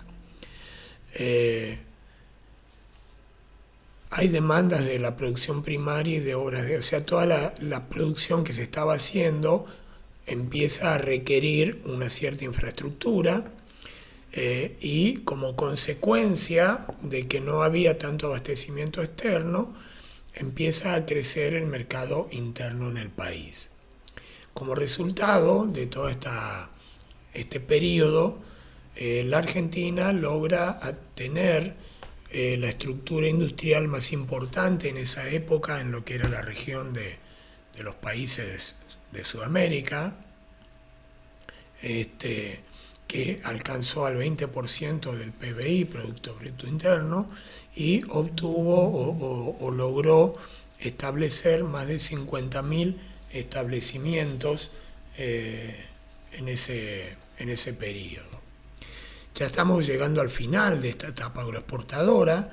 Hay demandas de la producción primaria y de obras o sea, toda la producción que se estaba haciendo empieza a requerir una cierta infraestructura, y como consecuencia de que no había tanto abastecimiento externo, empieza a crecer el mercado interno en el país. Como resultado de todo este periodo, la Argentina logra tener la estructura industrial más importante en esa época en lo que era la región de los países de Sudamérica, que alcanzó al 20% del PBI, Producto Bruto Interno, y obtuvo o logró establecer más de 50.000 establecimientos en ese periodo. Ya estamos llegando al final de esta etapa agroexportadora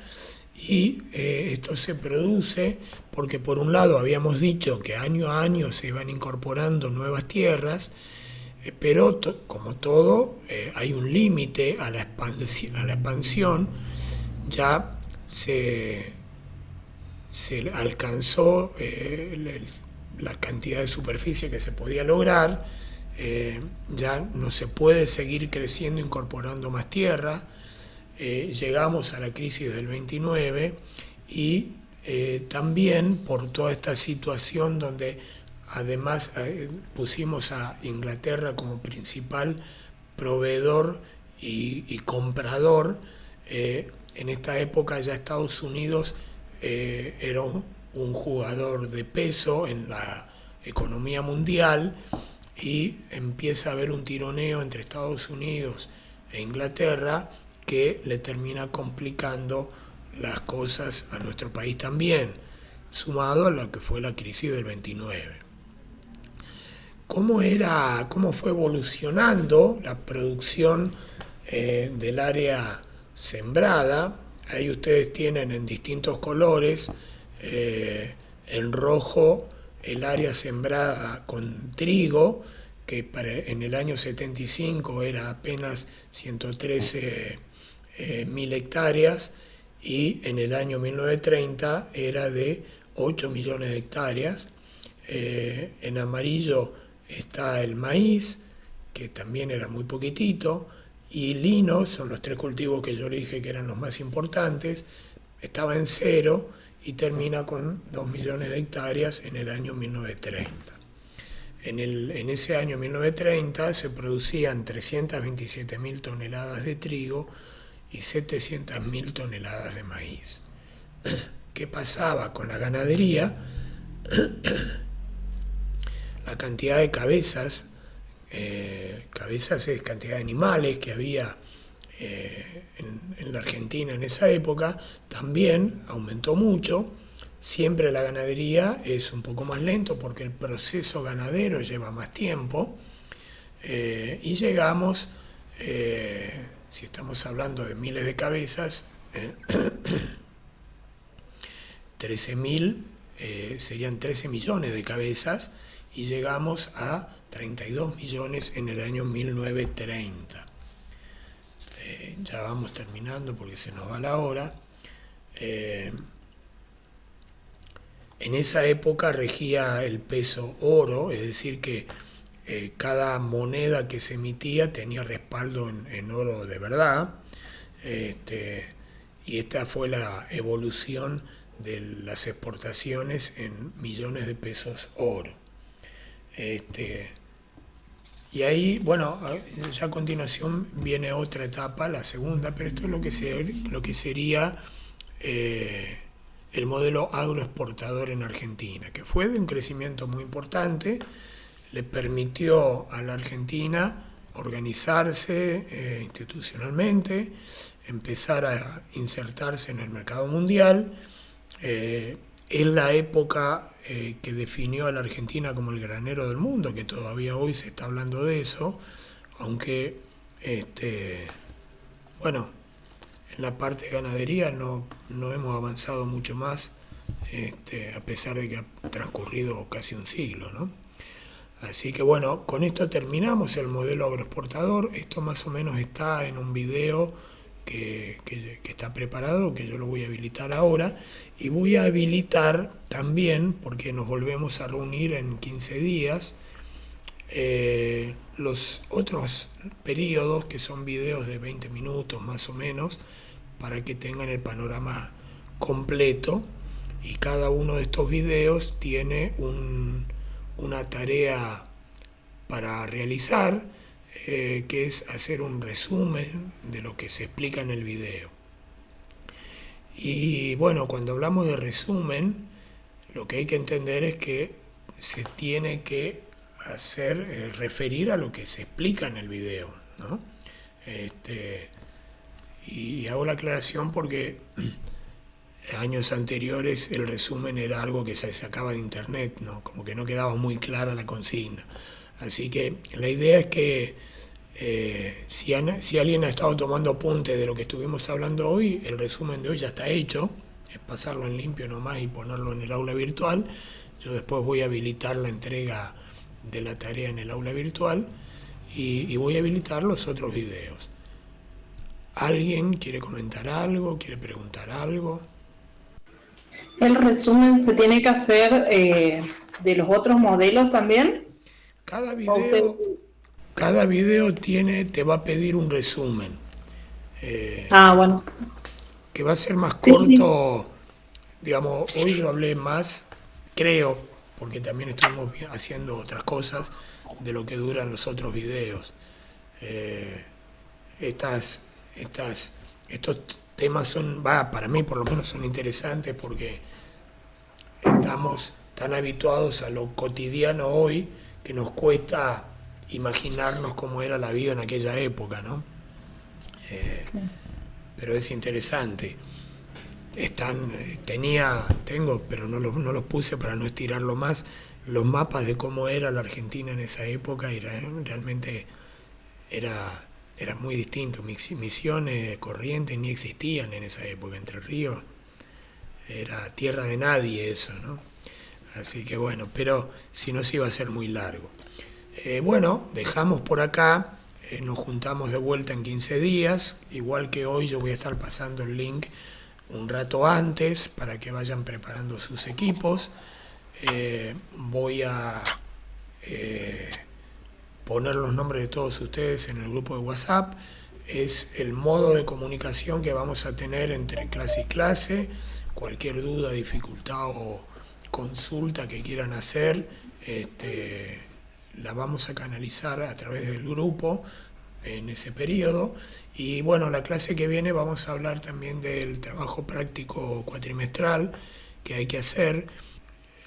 y esto se produce porque por un lado habíamos dicho que año a año se iban incorporando nuevas tierras, pero como todo hay un límite a la expansión. Ya se alcanzó la cantidad de superficie que se podía lograr, ya no se puede seguir creciendo incorporando más tierra. Llegamos a la crisis del 29 y también por toda esta situación donde además pusimos a Inglaterra como principal proveedor y comprador. En esta época ya Estados Unidos era un jugador de peso en la economía mundial y empieza a haber un tironeo entre Estados Unidos e Inglaterra que le termina complicando las cosas a nuestro país también. sumado a lo que fue la crisis del 29. ¿Cómo fue evolucionando la producción del área sembrada? Ahí ustedes tienen en distintos colores, en rojo el área sembrada con trigo, que en el año 75 era apenas 113.000 hectáreas, y en el año 1930 era de 8 millones de hectáreas. En amarillo está el maíz, que también era muy poquitito, y lino, son los 3 cultivos que yo le dije que eran los más importantes, estaba en 0 y termina con 2 millones de hectáreas en el año 1930. En ese año 1930 se producían 327.000 toneladas de trigo y 700.000 toneladas de maíz. ¿Qué pasaba con la ganadería? La cantidad de cabezas es cantidad de animales que había en la Argentina en esa época, también aumentó mucho. Siempre la ganadería es un poco más lento porque el proceso ganadero lleva más tiempo, y llegamos, si estamos hablando de miles de cabezas, 13.000, serían 13 millones de cabezas, y llegamos a 32 millones en el año 1930. Ya vamos terminando porque se nos va la hora. En esa época regía el peso oro, es decir que cada moneda que se emitía tenía respaldo en oro de verdad, y esta fue la evolución de las exportaciones en millones de pesos oro. Y ahí, bueno, ya a continuación viene otra etapa, la segunda, pero esto es lo que sería el modelo agroexportador en Argentina, que fue de un crecimiento muy importante, le permitió a la Argentina organizarse institucionalmente, empezar a insertarse en el mercado mundial. Es la época que definió a la Argentina como el granero del mundo, que todavía hoy se está hablando de eso, aunque bueno, en la parte de ganadería no hemos avanzado mucho más, a pesar de que ha transcurrido casi un siglo, ¿no? Así que bueno, con esto terminamos el modelo agroexportador. Esto más o menos está en un video que está preparado, que yo lo voy a habilitar ahora, y voy a habilitar también, porque nos volvemos a reunir en 15 días, los otros periodos, que son videos de 20 minutos más o menos, para que tengan el panorama completo, y cada uno de estos videos tiene una tarea para realizar, que es hacer un resumen de lo que se explica en el video. Y bueno, cuando hablamos de resumen, lo que hay que entender es que se tiene que referir a lo que se explica en el video, ¿no? Y hago la aclaración porque años anteriores el resumen era algo que se sacaba de internet, ¿no? Como que no quedaba muy clara la consigna. Así que la idea es que si alguien ha estado tomando apuntes de lo que estuvimos hablando hoy, el resumen de hoy ya está hecho, es pasarlo en limpio nomás y ponerlo en el aula virtual. Yo después voy a habilitar la entrega de la tarea en el aula virtual y voy a habilitar los otros videos. ¿Alguien quiere comentar algo? ¿Quiere preguntar algo? ¿El resumen se tiene que hacer de los otros modelos también? Cada video te va a pedir un resumen. Bueno. Que va a ser más corto. Sí. Digamos, hoy yo hablé más, creo, porque también estuvimos haciendo otras cosas de lo que duran los otros videos. Estos temas para mí por lo menos son interesantes porque estamos tan habituados a lo cotidiano hoy que nos cuesta imaginarnos cómo era la vida en aquella época, ¿no? Sí. Pero es interesante. tengo, pero no los puse para no estirarlo más, los mapas de cómo era la Argentina en esa época, y realmente era muy distinto. Misiones, Corrientes ni existían en esa época. Entre Ríos era tierra de nadie eso, ¿no? Así que bueno, pero si no se iba a ser muy largo. Bueno, dejamos por acá, nos juntamos de vuelta en 15 días, igual que hoy yo voy a estar pasando el link un rato antes para que vayan preparando sus equipos. Voy a poner los nombres de todos ustedes en el grupo de WhatsApp. Es el modo de comunicación que vamos a tener entre clase y clase. Cualquier duda, dificultad o consulta que quieran hacer, la vamos a canalizar a través del grupo en ese periodo. Y bueno, la clase que viene vamos a hablar también del trabajo práctico cuatrimestral que hay que hacer.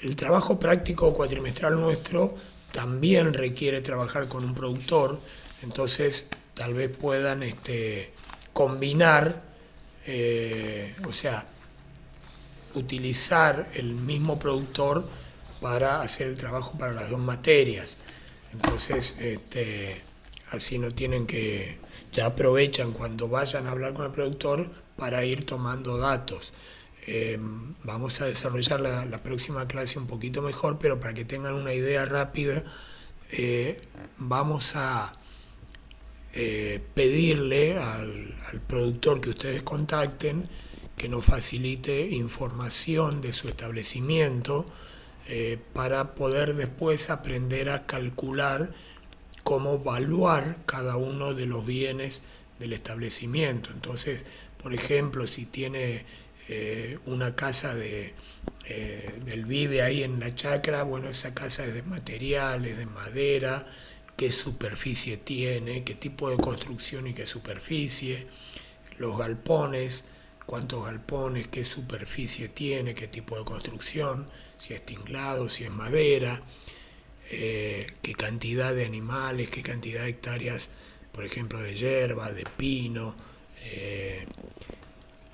El trabajo práctico cuatrimestral nuestro también requiere trabajar con un productor, entonces tal vez puedan combinar, o sea, utilizar el mismo productor para hacer el trabajo para las dos materias. Entonces, así no tienen que, ya aprovechan cuando vayan a hablar con el productor para ir tomando datos. Vamos a desarrollar la próxima clase un poquito mejor, pero para que tengan una idea rápida, vamos a pedirle al productor que ustedes contacten que nos facilite información de su establecimiento para poder después aprender a calcular cómo evaluar cada uno de los bienes del establecimiento. Entonces, por ejemplo, si tiene una casa del Vive ahí en la chacra, bueno, esa casa es de materiales, de madera, qué superficie tiene, qué tipo de construcción y qué superficie, los galpones, cuántos galpones, qué superficie tiene, qué tipo de construcción, si es tinglado, si es madera, qué cantidad de animales, qué cantidad de hectáreas, por ejemplo, de hierba, de pino,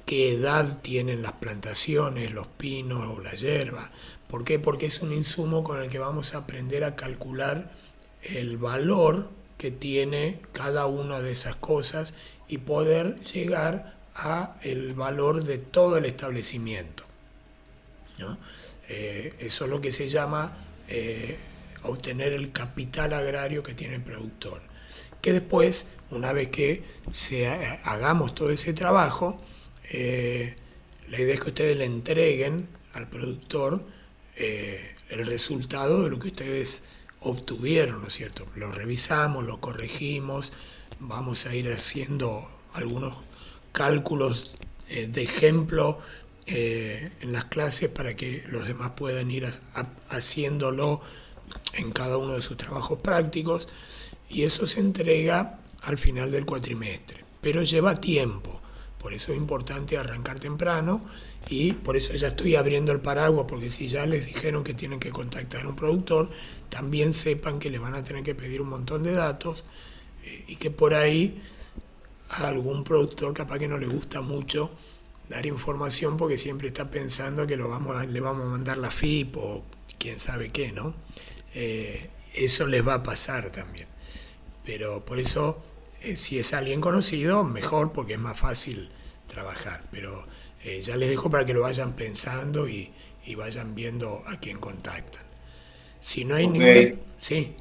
qué edad tienen las plantaciones, los pinos o la hierba. ¿Por qué? Porque es un insumo con el que vamos a aprender a calcular el valor que tiene cada una de esas cosas y poder llegar a el valor de todo el establecimiento, ¿no? Eso es lo que se llama obtener el capital agrario que tiene el productor. Que después, una vez que hagamos todo ese trabajo, la idea es que ustedes le entreguen al productor el resultado de lo que ustedes obtuvieron, ¿no es cierto? Lo revisamos, lo corregimos, vamos a ir haciendo algunos cálculos de ejemplo en las clases para que los demás puedan ir haciéndolo en cada uno de sus trabajos prácticos, y eso se entrega al final del cuatrimestre, pero lleva tiempo. Por eso es importante arrancar temprano, y por eso ya estoy abriendo el paraguas, porque si ya les dijeron que tienen que contactar a un productor, también sepan que le van a tener que pedir un montón de datos y que por ahí a algún productor capaz que no le gusta mucho dar información porque siempre está pensando que le vamos a mandar la FIP o quién sabe qué, ¿no? Eso les va a pasar también. Pero por eso, si es alguien conocido, mejor, porque es más fácil trabajar. Pero ya les dejo para que lo vayan pensando y vayan viendo a quién contactan. Si no hay ningún... Sí.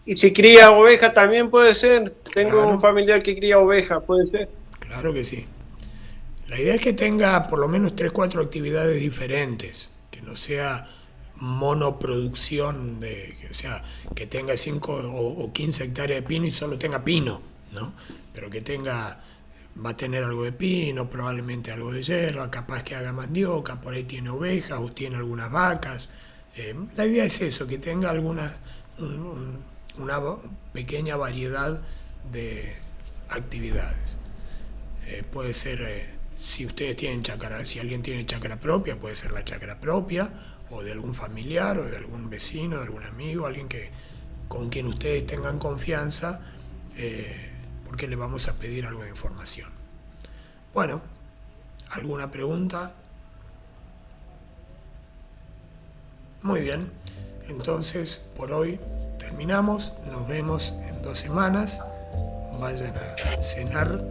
Y si cría oveja también puede ser. Tengo Claro. un familiar que cría oveja, puede ser. Claro que sí. La idea es que tenga por lo menos 3-4 actividades diferentes, que no sea monoproducción, o sea, que tenga 5 o 15 hectáreas de pino y solo tenga pino, ¿no? Pero que va a tener algo de pino, probablemente algo de hierba, capaz que haga mandioca, por ahí tiene ovejas o tiene algunas vacas. La idea es eso, que tenga una pequeña variedad de actividades. Puede ser, si ustedes tienen chacra, si alguien tiene chacra propia, puede ser la chacra propia, o de algún familiar, o de algún vecino, de algún amigo, alguien con quien ustedes tengan confianza, porque le vamos a pedir algo de información. Bueno, ¿Alguna pregunta? Muy bien, entonces por hoy terminamos, nos vemos en 2 semanas, vayan a cenar,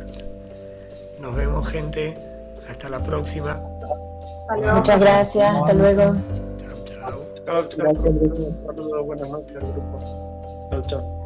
nos vemos gente, hasta la próxima. Muchas gracias, hasta luego. Chao, chao. Chao, chao. Un saludo, buenas noches al grupo. Chao, chao.